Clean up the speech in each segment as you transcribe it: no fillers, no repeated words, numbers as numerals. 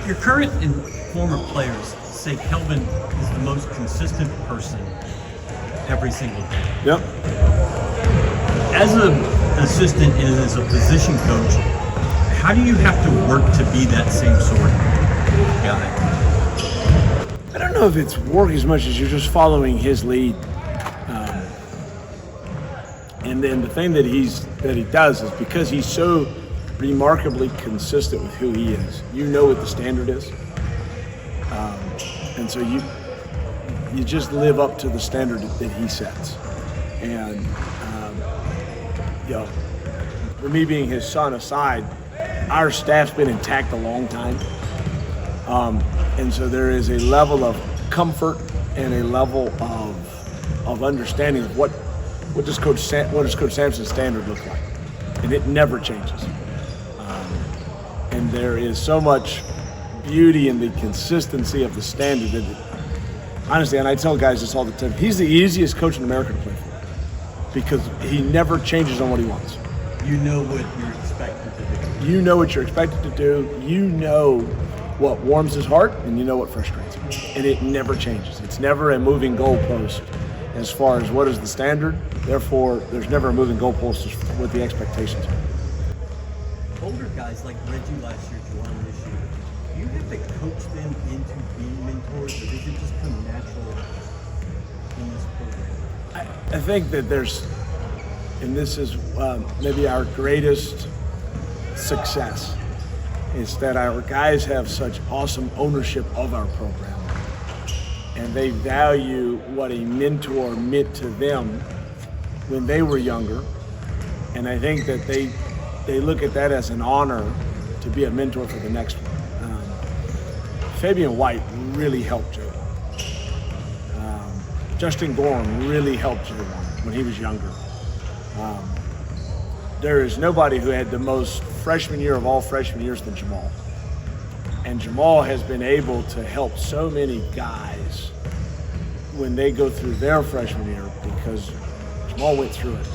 Your current and former players say Kelvin is the most consistent person every single day. Yep. As an assistant and as a position coach, how do you have to work to be that same sort of guy? I don't know if it's work as much as you're just following his lead. And then the thing that he does is because he's so remarkably consistent with who he is, you know what the standard is. And so you just live up to the standard that he sets. And for me being his son aside, our staff's been intact a long time. And so there is a level of comfort and a level of understanding of what does Coach Sampson's standard look like, and it never changes. And there is so much beauty in the consistency of the standard that, honestly, and I tell guys this all the time, he's the easiest coach in America to play for because he never changes on what he wants. You know what you're expected to do. You know what you're expected to do. You know what warms his heart, and you know what frustrates him. And it never changes. It's never a moving goalpost as far as what is the standard. Therefore, there's never a moving goalpost as what the expectations are. Older guys like Reggie last year, Juwan this year, do you have to coach them into being mentors, or does it just come natural in this program? I think that there's, and this is maybe our greatest success, is that our guys have such awesome ownership of our program, and they value what a mentor meant to them when they were younger, and I think that they look at that as an honor to be a mentor for the next one. Fabian White really helped Jay. Justin Gorham really helped Jay when he was younger. There is nobody who had the most freshman year of all freshman years than Jamal. And Jamal has been able to help so many guys when they go through their freshman year because Jamal went through it.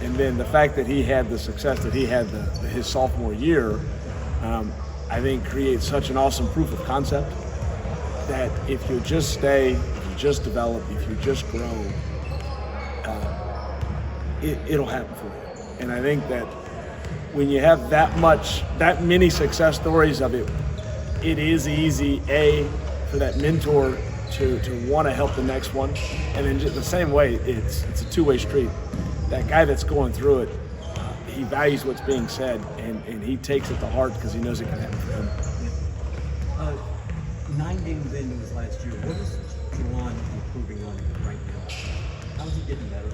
And then the fact that he had the success that he had his sophomore year, I think creates such an awesome proof of concept that if you just stay, if you just develop, if you just grow, it'll happen for you. And I think that when you have that many success stories of it, it is easy, for that mentor to want to help the next one. And then just the same way, it's a two-way street. That guy that's going through it, he values what's being said, and he takes it to heart because he knows it can happen for him. 9 games in his last year. What is Juwan improving on right now? How's he getting better?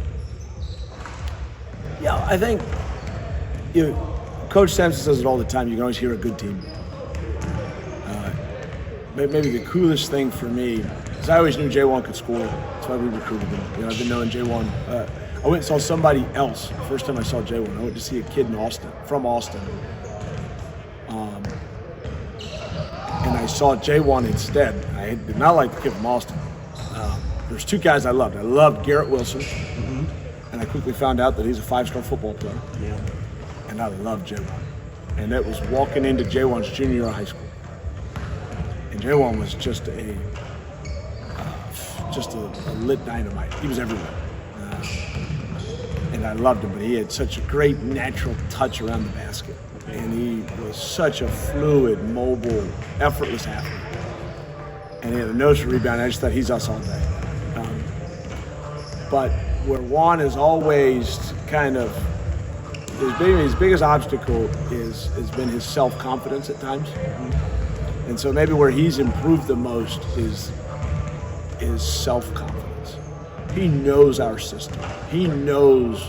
Yeah, I think Coach Sampson says it all the time. You can always hear a good team. Maybe the coolest thing for me is I always knew J1 could score. That's why we recruited him. I've been knowing J1. I went and saw somebody else the first time I saw J1. I went to see a kid from Austin. And I saw J1 instead. I did not like the kid from Austin. There's two guys I loved. I loved Garrett Wilson, and I quickly found out that he's a 5-star football player. Yeah. And I loved J1. And that was walking into J1's junior year of high school. And J1 was just a lit dynamite. He was everywhere. And I loved him, but he had such a great natural touch around the basket. And he was such a fluid, mobile, effortless athlete. And he had a nose for rebound. I just thought he's us all day. But where Juan is always kind of, his biggest obstacle has been his self-confidence at times. And so maybe where he's improved the most is self-confidence. He knows our system. He knows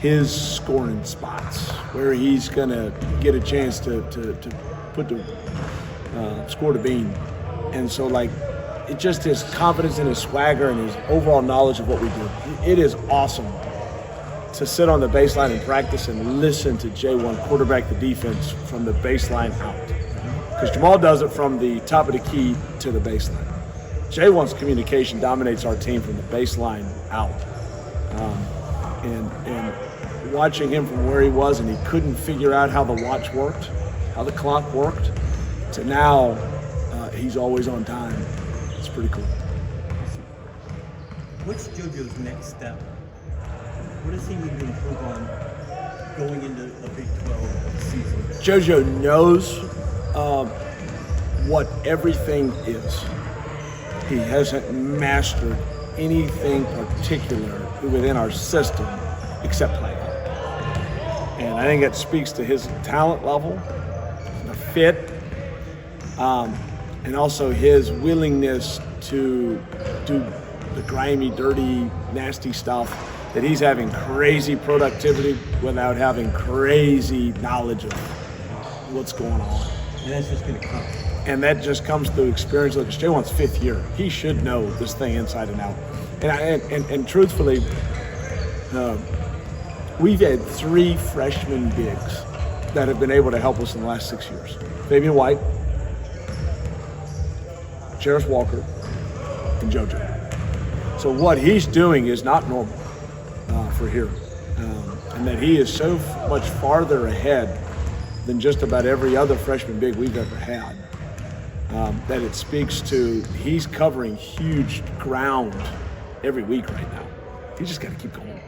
his scoring spots, where he's gonna get a chance to put the score to bean. And so it just his confidence and his swagger and his overall knowledge of what we do. It is awesome to sit on the baseline and practice and listen to J1 quarterback the defense from the baseline out. Because Jamal does it from the top of the key to the baseline. J1's communication dominates our team from the baseline out. And watching him from where he was and he couldn't figure out how the watch worked, how the clock worked, to now he's always on time. It's pretty cool. What's JoJo's next step? What does he need to improve on going into the Big 12 season? JoJo knows what everything is. He hasn't mastered anything particular within our system except playing. And I think that speaks to his talent level, the fit, and also his willingness to do the grimy, dirty, nasty stuff, that he's having crazy productivity without having crazy knowledge of what's going on. And that's just going to come. And that just comes through experience. Look, Jaywan's fifth year. He should know this thing inside and out. And truthfully, we've had 3 freshman bigs that have been able to help us in the last 6 years. Fabian White, Jarris Walker, and JoJo. So what he's doing is not normal for here. And that he is so much farther ahead than just about every other freshman big we've ever had. That it speaks to, he's covering huge ground every week right now. He's just got to keep going.